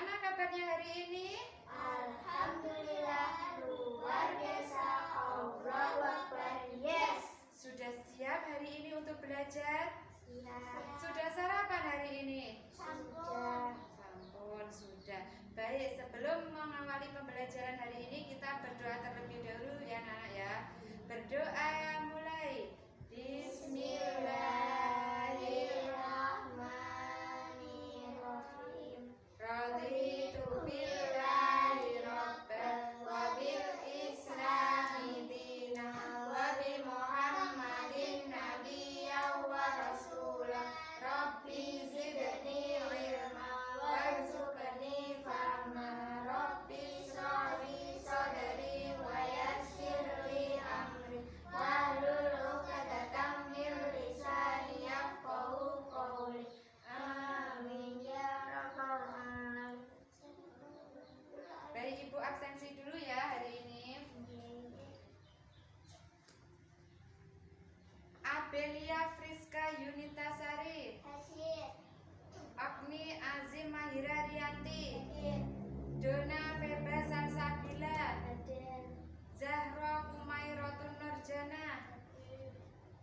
Bagaimana kabarnya hari ini? Alhamdulillah, luar biasa. Allahu Akbar. Yes. Sudah siap hari ini untuk belajar? Siap. Sudah sarapan hari ini? Sudah. Sampun, sudah. Baik, sebelum mengawali pembelajaran hari ini kita berdoa terlebih dahulu ya anak ya. Berdoa mulai. Bismillahirrahmanirrahim. Raditu billahi rabban wa bil islami dinan wa bi Muhammadin nabiyyan wa rasulan. Rabbi zidni ilma warzuqni fahma. Rabbi shrahli sadri wa yassir li amri wahlul 'uqdatam min lisani yafqahu qawli. Amin ya rabbal alamin. Baik, Ibu absensi dulu ya hari ini. Abelia Friska Yunitasari, Hasil. Agni Azim Mahira Rianti, Hadir. Dona Feba Salsabila, Hadir. Zahra Kumairotun Nurjana,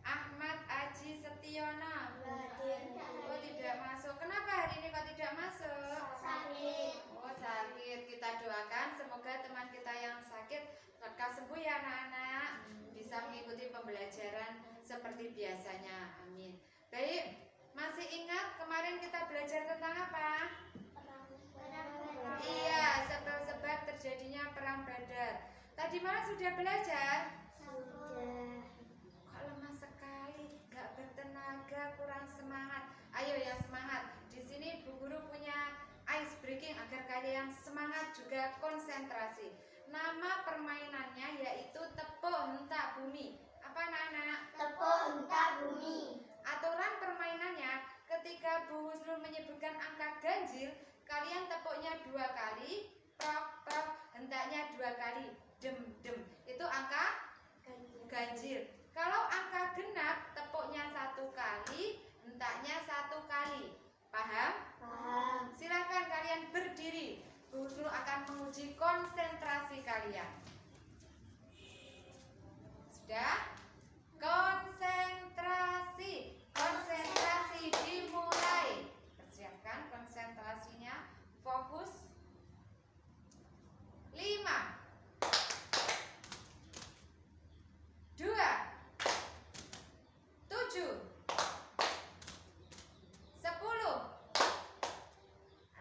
Ahmad Aji Setiono. Hadir. Oh, tidak masuk. Kenapa hari ini kok tidak masuk? Sakit. Oh, sakit. Kita doakan semoga teman kita yang sakit lekas sembuh ya anak-anak, bisa mengikuti pembelajaran seperti biasanya. Amin. Baik, masih ingat kemarin kita belajar tentang apa? Iya, sebab-sebab terjadinya perang Badar. Tadi malam sudah belajar? Sudah. Kok lemah sekali, gak bertenaga, kurang semangat. Ayo yang semangat. Di sini Bu Guru punya ice breaking agar kalian semangat juga konsentrasi. Nama permainannya yaitu tepuk hentak bumi. Apa anak-anak? Tepuk hentak bumi. Aturan permainannya ketika Bu Husnul menyebutkan angka ganjil, kalian tepuknya 2 kali, prok prok, hentaknya 2 kali, dem dem. Itu angka ganjil. Kalau angka genap, tepuknya 1 kali, hentaknya 1 kali. Paham? Paham. Silakan kalian berdiri. Bu Husnul akan menguji konsentrasi kalian. Sudah? Konsentrasi. Konsentrasi dimulai. Persiapkan konsentrasinya. Fokus. 5 2 7 10.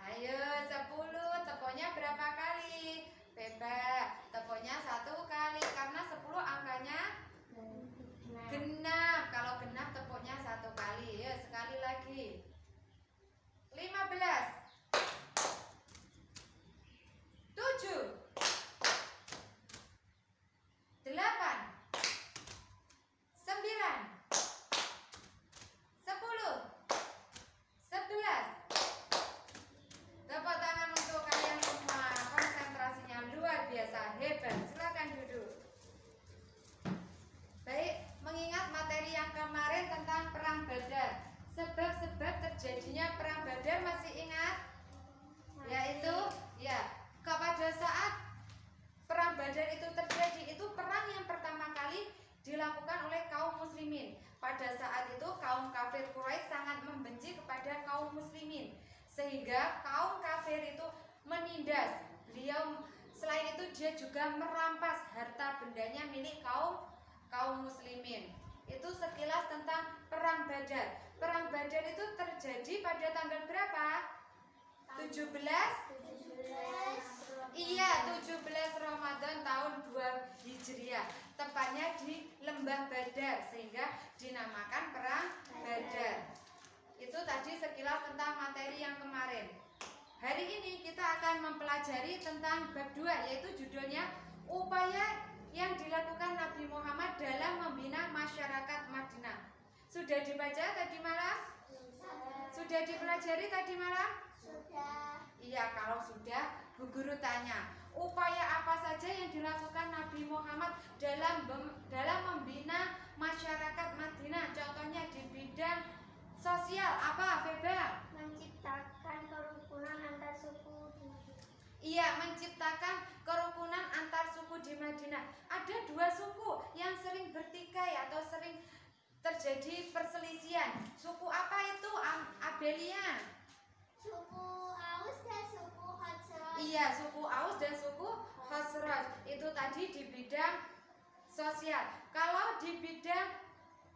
Ayo 10, tepuknya berapa kali? Beba, tepuknya 1 kali karena 10 angkanya genap. Kalau genap tepuknya 1 kali. Ya, sekali lagi. 15 7 8 9 10 11. Tepuk tangan untuk kalian semua. Konsentrasinya luar biasa, hebat. Silakan duduk. Baik, mengingat materi yang kemarin tentang perang Badar, sebab-sebab terjadinya perang Badar masih ingat? Yaitu, ya, pada saat perang Badar itu terjadi, itu perang yang pertama kali dilakukan oleh kaum muslimin. Pada saat itu kaum kafir Quraisy sangat membenci kepada kaum muslimin, sehingga kaum kafir itu menindas beliau. Selain itu dia juga merampas harta bendanya milik kaum muslimin. Itu sekilas tentang perang Badar. Perang Badar itu terjadi pada tanggal berapa? 17? Iya, 17 Ramadan tahun 2 Hijriah. Tepatnya di Lembah Badar, sehingga dinamakan perang Badar. Itu tadi sekilas tentang materi yang kemarin. Hari ini kita akan mempelajari tentang bab 2, yaitu judulnya upaya yang dilakukan Nabi Muhammad dalam membina masyarakat Madinah. Sudah dibaca tadi malam? Sudah dipelajari tadi malam? Sudah. Iya, kalau sudah, Bu Guru tanya, upaya apa saja yang dilakukan Nabi Muhammad dalam membina masyarakat Madinah? Contohnya di bidang sosial apa, Feba? Menciptakan kerukunan antar suku di Iya, menciptakan kerukunan antar suku di Madinah. Ada dua suku yang sering bertikai atau sering terjadi perselisihan. Suku apa itu, Abelia? Suku Aus dan suku Khazraj. Iya, suku Aus dan suku Khazraj. Itu tadi di bidang sosial. Kalau di bidang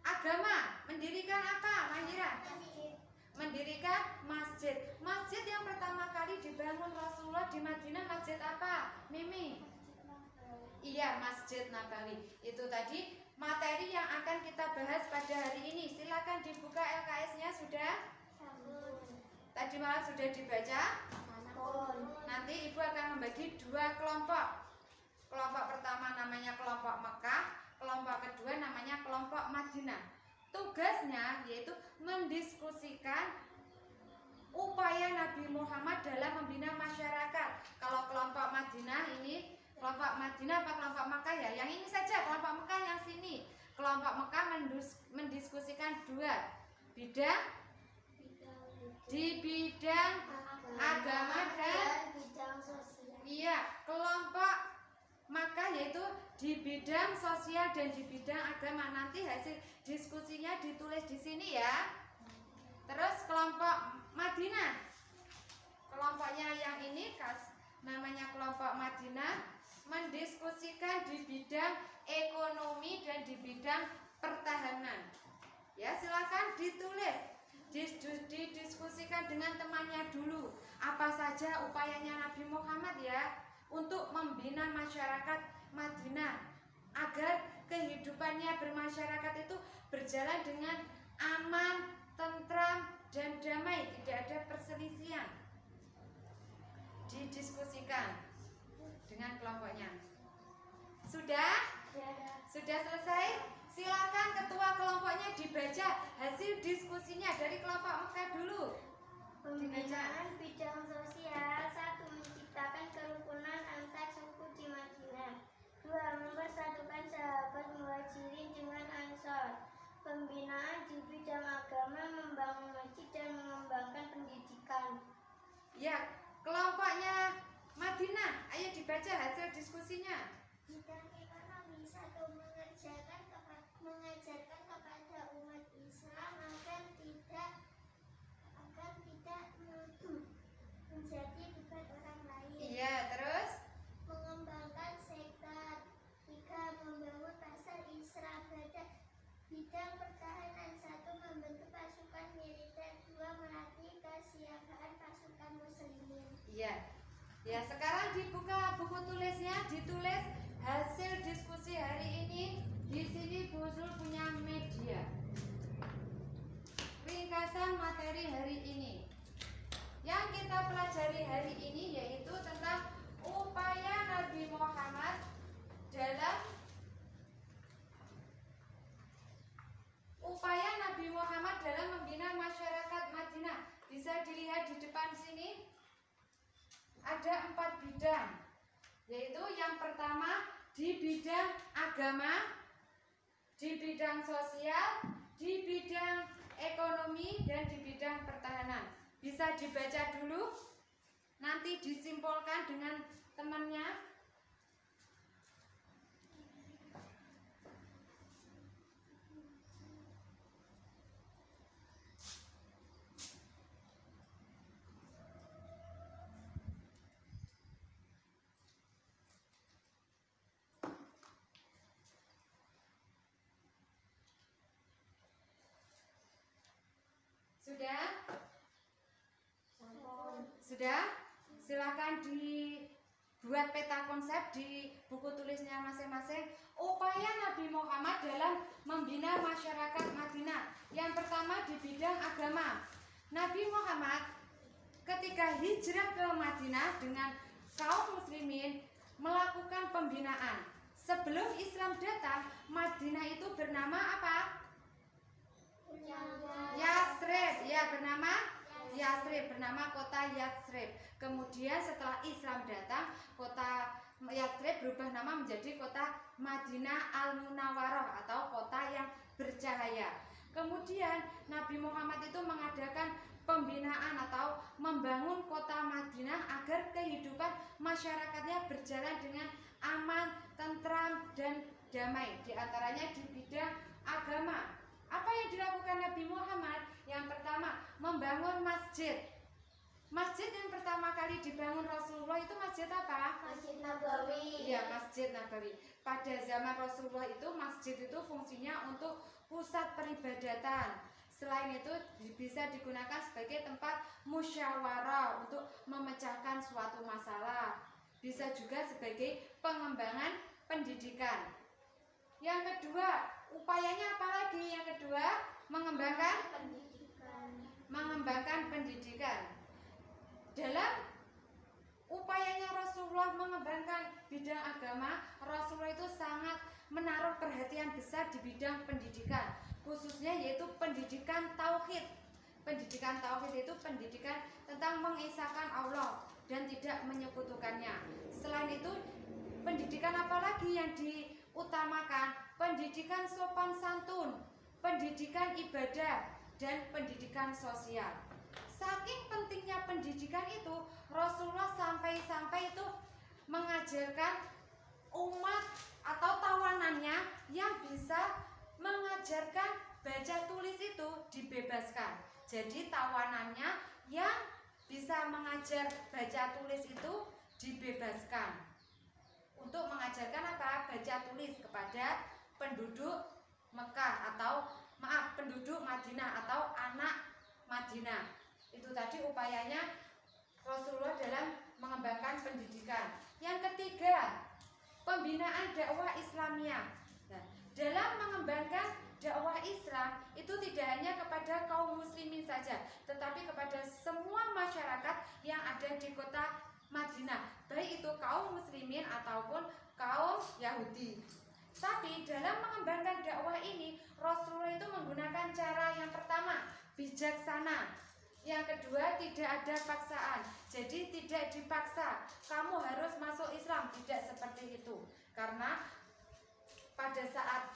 agama, mendirikan apa, Mahira? Mendirikan masjid. Masjid yang pertama kali dibangun Rasulullah di Madinah, masjid apa, Mimi? Iya, Masjid Nabawi. Itu tadi materi yang akan kita bahas pada hari ini. Silakan dibuka LKS-nya sudah? Tadi malam sudah dibaca? Nanti Ibu akan membagi dua kelompok. Kelompok pertama namanya kelompok Mekah, kelompok kedua namanya kelompok Madinah. Tugasnya yaitu mendiskusikan upaya Nabi Muhammad dalam membina masyarakat. Kalau kelompok Madinah ini, kelompok Madinah apa kelompok Mekah ya? Yang ini saja, kelompok Mekah yang sini. Kelompok Mekah mendiskusikan dua bidang, di bidang agama dan bidang sosial. iya, kelompok maka yaitu di bidang sosial dan di bidang agama. Nanti hasil diskusinya ditulis di sini ya. Terus kelompok Madinah, kelompoknya yang ini namanya kelompok Madinah, mendiskusikan di bidang ekonomi dan di bidang pertahanan. Ya, silakan ditulis, didiskusikan dengan temannya dulu. Apa saja upayanya Nabi Muhammad ya untuk membina masyarakat Madinah agar kehidupannya bermasyarakat itu berjalan dengan aman, tentram, dan damai, tidak ada perselisihan. Didiskusikan dengan kelompoknya. Sudah? Sudah selesai? Silakan ketua kelompoknya dibaca hasil diskusinya dari kelompok Mekah dulu. Pembinaan bidang sosial. 1. Menciptakan kerukunan antar suku di Madinah. 2. Mempersatukan sahabat Muhajirin dengan Ansor. Pembinaan di bidang agama, membangun masjid dan mengembangkan pendidikan. Ya, kelompoknya Madinah, ayo dibaca hasil diskusinya. Bidang ekonomi. 1. Mengajarkan kepada umat Islam agar tidak menjadi beban orang lain. Iya, terus? Mengembangkan zakat. 3. Membangun pasar Isra Badah. Bidang pertahanan. 1. Membentuk pasukan militer. 2. Melatih kesiagaan pasukan muslimin. Iya. Ya, sekarang dibuka buku tulisnya, ditulis hasil diskusi hari ini. Di sini Bu Zul punya media. Ringkasan materi hari ini. Yang kita pelajari hari ini yaitu tentang upaya Nabi Muhammad dalam membina masyarakat Madinah. Bisa dilihat di depan sini ada 4 bidang, yaitu yang pertama di bidang agama, di bidang sosial, di bidang ekonomi, dan di bidang pertahanan. Bisa dibaca dulu, nanti disimpulkan dengan temannya. Sudah? Sudah? Silakan dibuat peta konsep di buku tulisnya masing-masing. Upaya Nabi Muhammad dalam membina masyarakat Madinah. Yang pertama di bidang agama. Nabi Muhammad ketika hijrah ke Madinah dengan kaum muslimin melakukan pembinaan. Sebelum Islam datang, Madinah itu bernama apa? Yasrib, ya, bernama Yasrib, bernama kota Yasrib. Kemudian setelah Islam datang, kota Yasrib berubah nama menjadi kota Madinah Al-Munawwaroh atau kota yang bercahaya. Kemudian Nabi Muhammad itu mengadakan pembinaan atau membangun kota Madinah agar kehidupan masyarakatnya berjalan dengan aman, tentram, dan damai. Di antaranya di bidang agama. Apa yang dilakukan Nabi Muhammad? Yang pertama, membangun masjid. Masjid yang pertama kali dibangun Rasulullah itu masjid apa? Masjid Nabawi. Iya, Masjid Nabawi. Pada zaman Rasulullah itu masjid itu fungsinya untuk pusat peribadatan. Selain itu bisa digunakan sebagai tempat musyawarah untuk memecahkan suatu masalah. Bisa juga sebagai pengembangan pendidikan. Yang kedua, upayanya apa lagi? Yang kedua, mengembangkan pendidikan. Dalam upayanya Rasulullah mengembangkan bidang agama, Rasulullah itu sangat menaruh perhatian besar di bidang pendidikan, khususnya yaitu pendidikan tauhid. Pendidikan tauhid itu pendidikan tentang mengesahkan Allah dan tidak menyekutukannya. Selain itu, pendidikan apa lagi yang diutamakan? Pendidikan sopan santun, pendidikan ibadah, dan pendidikan sosial. Saking pentingnya pendidikan itu, Rasulullah sampai-sampai itu mengajarkan umat atau tawanannya yang bisa mengajarkan baca tulis itu dibebaskan. Jadi tawanannya yang bisa mengajar baca tulis itu dibebaskan untuk mengajarkan apa? Baca tulis kepada penduduk Mekah atau penduduk Madinah atau anak Madinah. Itu tadi upayanya Rasulullah dalam mengembangkan pendidikan. Yang ketiga, pembinaan dakwah Islamiyah. Nah, dalam mengembangkan dakwah Islam itu tidak hanya kepada kaum muslimin saja, tetapi kepada semua masyarakat yang ada di kota Madinah, baik itu kaum muslimin ataupun kaum Yahudi. Tapi dalam mengembangkan dakwah ini, Rasulullah itu menggunakan cara yang pertama, bijaksana. Yang kedua, tidak ada paksaan. Jadi tidak dipaksa kamu harus masuk Islam, tidak seperti itu. Karena pada saat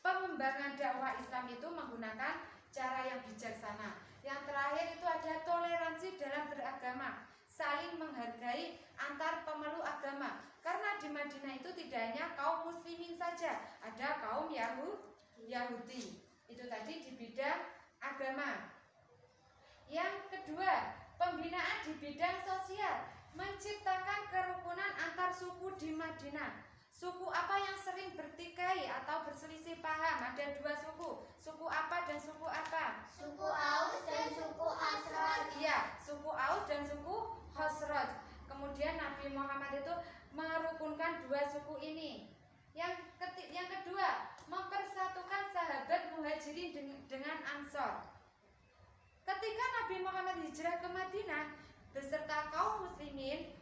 pengembangan dakwah Islam itu menggunakan cara yang bijaksana. Yang terakhir itu ada toleransi dalam beragama, saling menghargai antar pemeluk agama. Karena di Madinah itu tidak hanya kaum muslimin saja, ada kaum Yahudi. Itu tadi di bidang agama. Yang kedua, pembinaan di bidang sosial, menciptakan kerukunan antar suku di Madinah. Suku apa yang sering bertikai atau berselisih paham? Ada dua suku. Suku apa dan suku apa? Suku Aus dan suku Khazraj. Iya, suku Aus dan suku Khazraj. Kemudian Nabi Muhammad itu merukunkan dua suku ini. Yang kedua, mempersatukan sahabat Muhajirin dengan Ansor. Ketika Nabi Muhammad hijrah ke Madinah beserta kaum muslimin,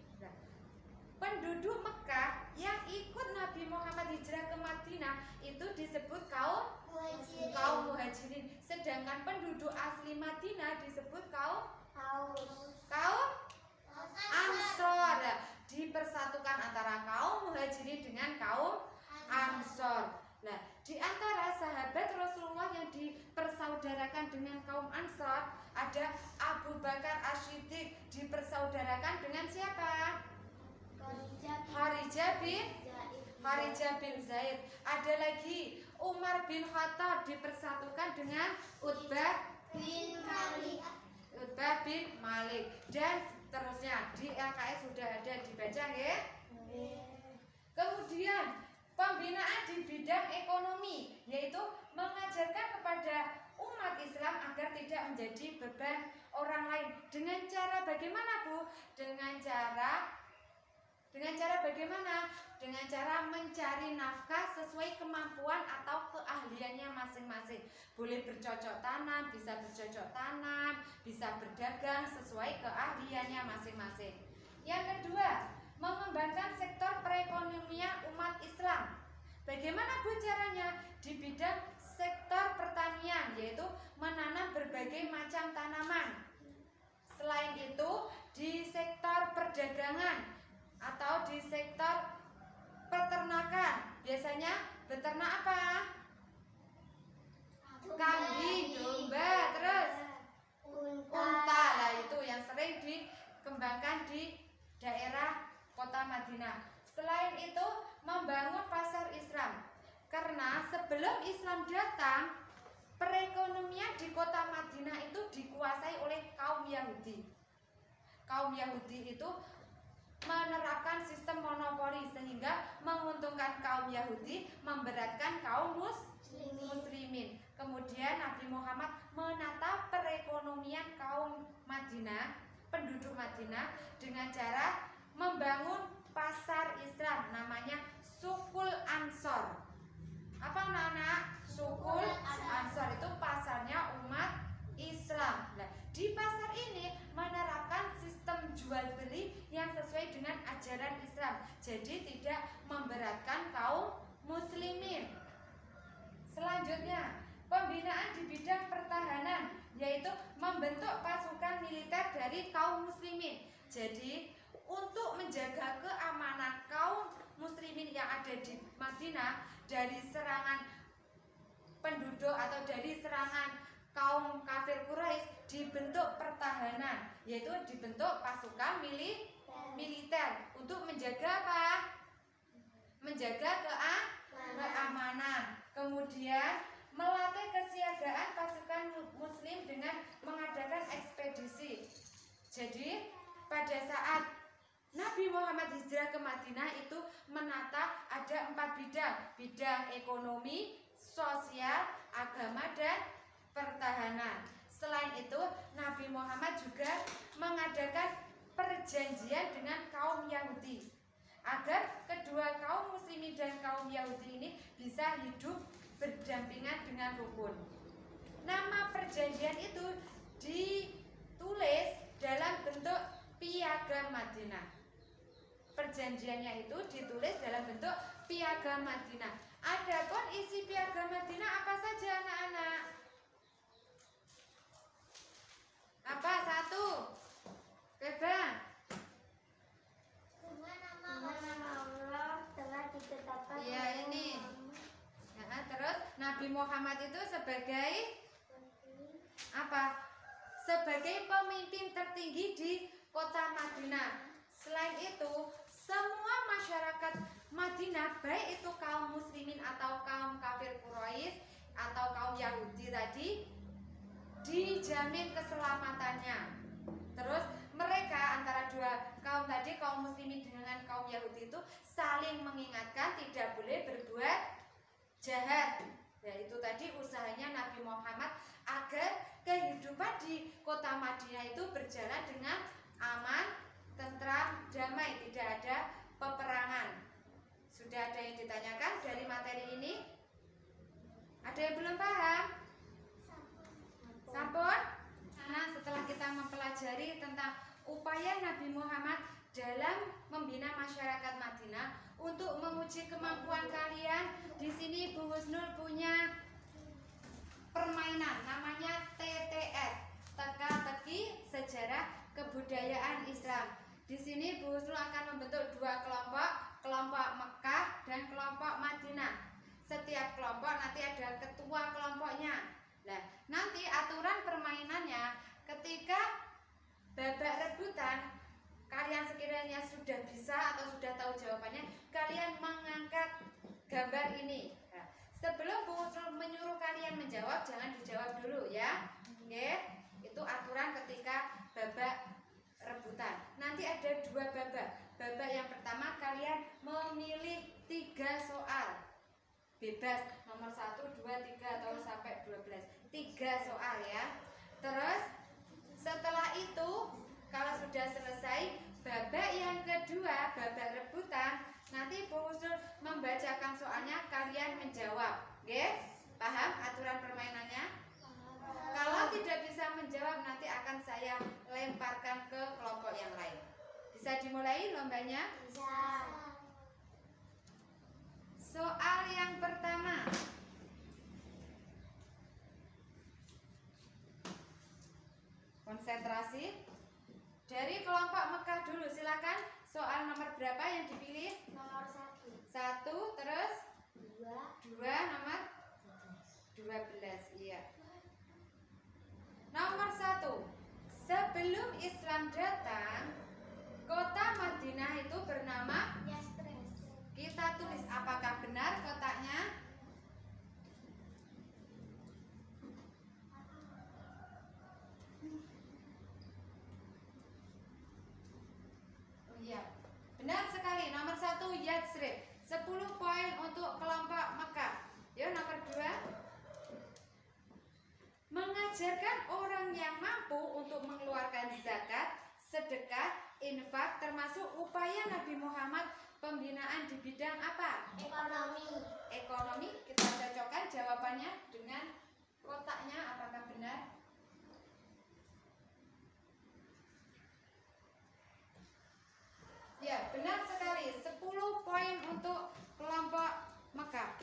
penduduk Mekah yang ikut Nabi Muhammad hijrah ke Madinah itu disebut kaum Muhajirin. Sedangkan penduduk asli Madinah disebut kaum Ansor. Dipersatukan antara kaum Muhajirin dengan kaum Ansor. Nah, di antara sahabat Rasulullah yang dipersaudarakan dengan kaum Ansor, ada Abu Bakar As-Siddiq dipersaudarakan dengan siapa? Harijah bin Zaid. Ada lagi Umar bin Khattab dipersatukan dengan Utbah bin Malik dan seterusnya. Di LKS sudah ada dibaca ya. Kemudian pembinaan di bidang ekonomi, yaitu mengajarkan kepada umat Islam agar tidak menjadi beban orang lain. Dengan cara bagaimana, Bu? Dengan cara bagaimana? Dengan cara mencari nafkah sesuai kemampuan atau keahliannya masing-masing. Boleh bercocok tanam, bisa berdagang sesuai keahliannya masing-masing. Yang kedua, mengembangkan sektor perekonomian umat Islam. Bagaimana Bu caranya? Di bidang sektor pertanian, yaitu menanam berbagai macam tanaman. Selain itu, di sektor perdagangan atau di sektor peternakan, biasanya beternak apa? Kambing, domba, terus dikembangkan di daerah kota Madinah. Selain itu membangun pasar Islam, karena sebelum Islam datang perekonomian di kota Madinah itu dikuasai oleh kaum Yahudi. Kaum Yahudi itu menerapkan sistem monopoli sehingga menguntungkan kaum Yahudi, memberatkan kaum muslimin. Kemudian Nabi Muhammad menata perekonomian kaum Madinah, penduduk Madinah, dengan cara membangun pasar Islam, namanya Sukul Ansor. Apa anak-anak? Sukul Ansor itu pasarnya umat Islam. Nah, di pasar ini menerapkan sistem jual beli yang sesuai dengan ajaran Islam, jadi tidak memberatkan kaum muslimin. Selanjutnya, pembinaan di bidang pertahanan, yaitu membentuk pasukan militer dari kaum muslimin. Jadi untuk menjaga keamanan kaum muslimin yang ada di Madinah dari serangan penduduk atau dari serangan kaum kafir Quraisy, dibentuk pertahanan, yaitu dibentuk pasukan militer untuk menjaga apa? Menjaga keamanan. Kemudian melatih kesiagaan pasukan muslim dengan mengadakan ekspedisi. Jadi pada saat Nabi Muhammad hijrah ke Madinah itu menata ada 4 bidang: bidang ekonomi, sosial, agama, dan pertahanan. Selain itu, Nabi Muhammad juga mengadakan perjanjian dengan kaum Yahudi agar kedua kaum muslimin dan kaum Yahudi ini bisa hidup berdampingan dengan rukun. Nama perjanjian itu ditulis dalam bentuk Piagam Madinah. Perjanjiannya itu ditulis dalam bentuk Piagam Madinah. Adapun isi Piagam Madinah apa saja anak-anak? Apa? 1. Bebas. Nama Allah telah ditetapkan. Iya, ini. Nah, terus Nabi Muhammad itu sebagai apa? Sebagai pemimpin tertinggi di kota Madinah. Selain itu, semua masyarakat Madinah, baik itu kaum muslimin atau kaum kafir Quraisy atau kaum Yahudi tadi, dijamin keselamatannya. Terus mereka antara dua kaum tadi, kaum muslimin dengan kaum Yahudi itu saling mengingatkan tidak boleh berbuat jahat. Yaitu tadi usahanya Nabi Muhammad agar kehidupan di kota Madinah itu berjalan dengan aman, tentram, damai, tidak ada peperangan. Sudah ada yang ditanyakan dari materi ini? Ada yang belum paham? Sampun? Nah, setelah kita mempelajari tentang upaya Nabi Muhammad dalam membina masyarakat Madinah untuk menguji kemampuan kalian, di sini Bu Husnul punya permainan namanya TTS, teka-teki sejarah kebudayaan Islam. Di sini Bu Husnul akan membentuk 2 kelompok, kelompok Mekah dan kelompok Madinah. Setiap kelompok nanti ada ketua kelompoknya. Nah, nanti aturan permainannya ketika babak rebutan, kalian sekiranya sudah bisa atau sudah tahu jawabannya, kalian mengangkat gambar ini. Nah, sebelum Bu Husnul menyuruh kalian menjawab, jangan dijawab dulu ya. Oke, itu aturan ketika babak rebutan. Nanti ada 2 babak. Babak yang pertama kalian memilih 3 soal. Bebas, nomor 1, 2, 3 atau sampai 12. 3 soal ya. Terus setelah itu kalau sudah selesai babak yang kedua, babak rebutan, nanti Bu Husnul membacakan soalnya, kalian menjawab. Oke? Paham aturan permainannya? Kalau tidak bisa menjawab, nanti akan saya lemparkan ke kelompok yang lain. Bisa dimulai lombanya? Bisa. Soal yang pertama. Konsentrasi. Dari kelompok Mekah dulu, silakan. Soal nomor berapa yang dipilih? Nomor 1. 1, terus 2. 2, nomor 12. Iya. Nomor 1. Sebelum Islam datang, Kota Madinah itu bernama, Yastrib. kita tulis apakah benar kotaknya? Oh iya, benar sekali. Nomor 1 Yatsrib. 10 poin untuk kelompok Mekah. Yuk nomor 2. Mengajarkan orang yang mampu untuk mengeluarkan zakat, sedekah, infak, termasuk upaya Nabi Muhammad pembinaan di bidang apa? Ekonomi. Ekonomi. Kita cocokkan jawabannya dengan kotaknya, apakah benar? Ya, benar sekali. 10 poin untuk kelompok Mekah.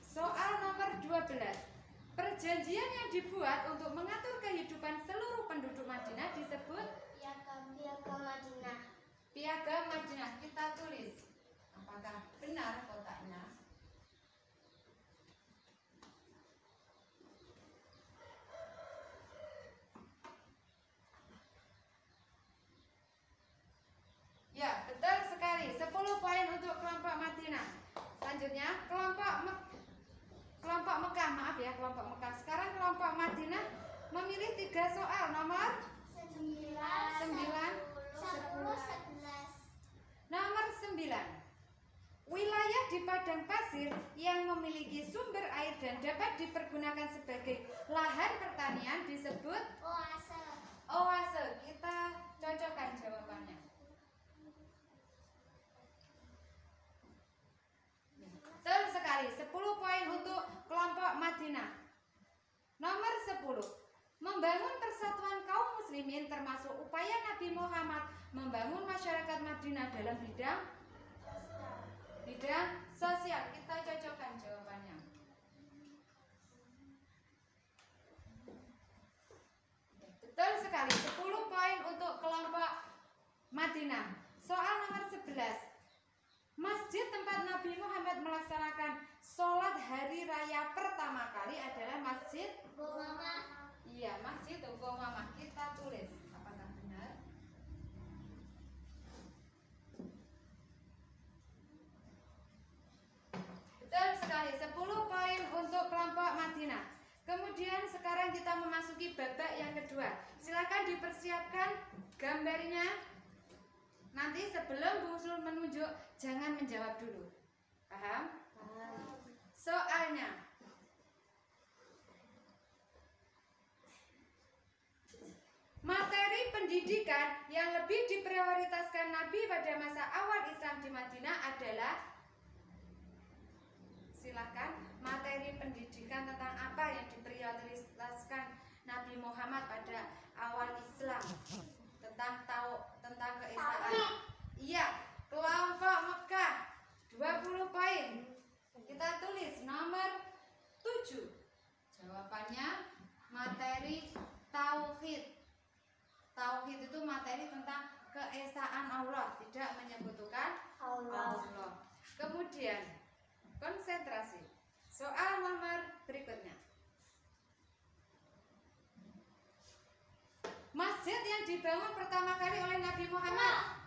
Soal nomor 12. Perjanjian yang dibuat untuk mengatur kehidupan seluruh penduduk Madinah disebut Piagam Madinah. Piagam Madinah. Kita tulis apakah benar kotaknya? Ya, betul sekali. 10 poin untuk kelompok Madinah. Selanjutnya kelompok Mekah, maaf ya, kelompok Mekah. Sekarang kelompok Madinah memilih 3 soal. Nomor 9, 10, 11. Nomor 9. Wilayah di padang pasir yang memiliki sumber air dan dapat dipergunakan sebagai lahan pertanian disebut Oase. oase. Kita cocokkan jawabannya. Betul sekali. 10 poin untuk kelompok Madinah. Nomor 10. Membangun persatuan kaum muslimin termasuk upaya Nabi Muhammad membangun masyarakat Madinah dalam bidang sosial. Kita cocokkan jawabannya. Betul sekali. 10 poin untuk kelompok Madinah. Soal nomor 11. Masjid tempat Nabi Muhammad melaksanakan sholat hari raya pertama kali adalah Masjid Gomama. Iya, Masjid Gomama. Kita tulis apakah benar? Betul sekali. 10 poin untuk kelompok Madinah. Kemudian sekarang kita memasuki babak yang kedua. Silakan dipersiapkan gambarnya. Nanti sebelum Bu Usul menunjuk, jangan menjawab dulu. Paham? Soalnya, materi pendidikan yang lebih diprioritaskan Nabi pada masa awal Islam di Madinah adalah, silakan, materi pendidikan tentang apa yang diprioritaskan Nabi Muhammad pada awal Islam. Tentang keesaan. Iya, kelompok Mekah 20 poin. Kita tulis nomor 7. Jawabannya materi tauhid. Tauhid itu materi tentang keesaan Allah, tidak menyebutkan Allah. Kemudian konsentrasi. Soal nomor berikutnya. Masjid yang dibangun pertama kali oleh Nabi Muhammad.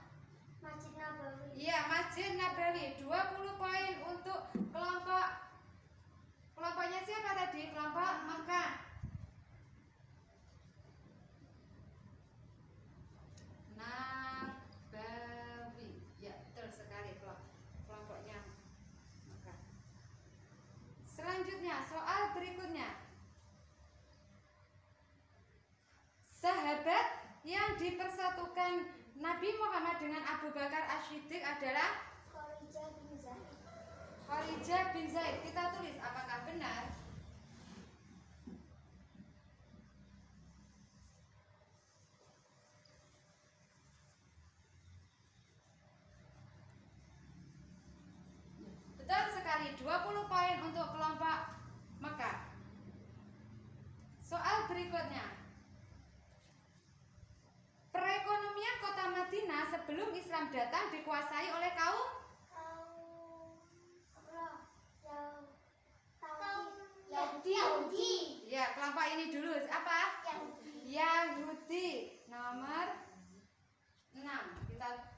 Masjid Nabawi. Iya, Masjid Nabawi. 20 poin untuk kelompoknya siapa tadi? Kelompok Mekah. Nabawi. Ya, betul sekali kelompoknya Mekah. Selanjutnya, soal berikutnya. Sahabat yang dipersatukan Nabi Muhammad dengan Abu Bakar As-Siddiq adalah Kharijah bin Zaid. Kharijah bin Zaid. Kita tulis apakah benar? Betul sekali. 20 poin untuk kelompok Mekah. Soal berikutnya. Perekonomian kota Madinah sebelum Islam datang dikuasai oleh kaum Yahudi. Ya, kelompok ini dulu. Apa? Yahudi. Nomor 6. Kita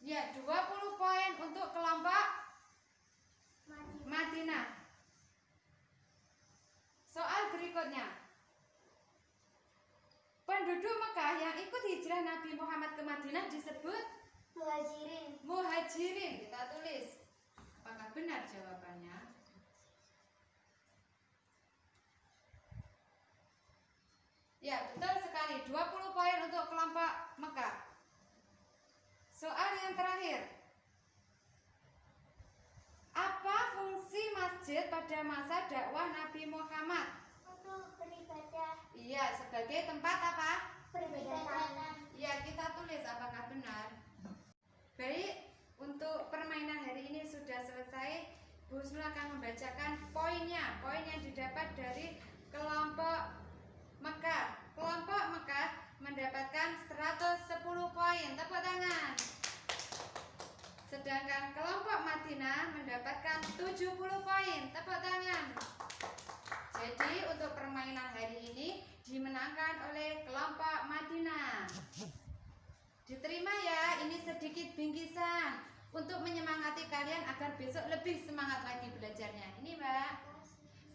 Ya, 20 poin untuk kelompok Madinah. Soal berikutnya. Penduduk Mekah yang ikut hijrah Nabi Muhammad ke Madinah disebut Muhajirin. Muhajirin. Kita tulis. Apakah benar jawabannya? Ya, betul sekali. 20 poin untuk kelompok Mekah. Soal yang terakhir. Apa fungsi masjid pada masa dakwah Nabi Muhammad? Untuk beribadah. Iya, sebagai tempat apa? Beribadah. Iya, kita tulis apakah benar. Baik, untuk permainan hari ini sudah selesai. Bu Husnul akan membacakan poinnya. Poin yang didapat dari kelompok Mekah. Kelompok Mekah mendapatkan 110 poin. Tepuk tangan. Sedangkan kelompok Madinah mendapatkan 70 poin. Tepuk tangan. Jadi untuk permainan hari ini dimenangkan oleh kelompok Madinah. Diterima ya, ini sedikit bingkisan untuk menyemangati kalian agar besok lebih semangat lagi belajarnya. Ini Mbak.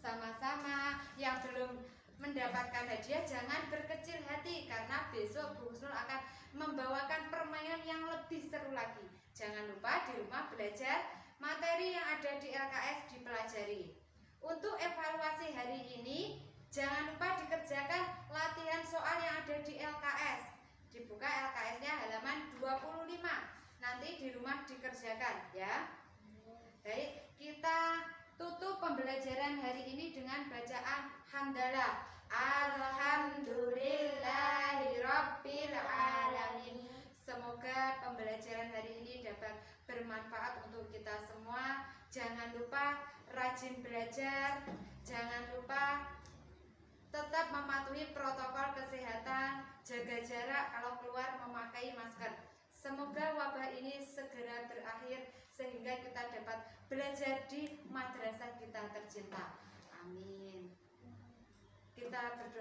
Sama-sama. Yang belum mendapatkan hadiah jangan berkecil hati, karena besok Bu Husnul akan membawakan permainan yang lebih seru lagi. Jangan lupa di rumah belajar materi yang ada di LKS dipelajari. Untuk evaluasi hari ini jangan lupa dikerjakan latihan soal yang ada di LKS. Dibuka LKS-nya halaman 25. Nanti di rumah dikerjakan ya. Baik, kita tutup pembelajaran hari ini dengan bacaan hamdalah. Alhamdulillahirabbil alamin. Semoga pembelajaran hari ini dapat bermanfaat untuk kita semua. Jangan lupa rajin belajar. Jangan lupa tetap mematuhi protokol kesehatan, jaga jarak, kalau keluar memakai masker. Semoga wabah ini segera berakhir sehingga kita dapat belajar di madrasah kita tercinta. Amin. Kita berdoa.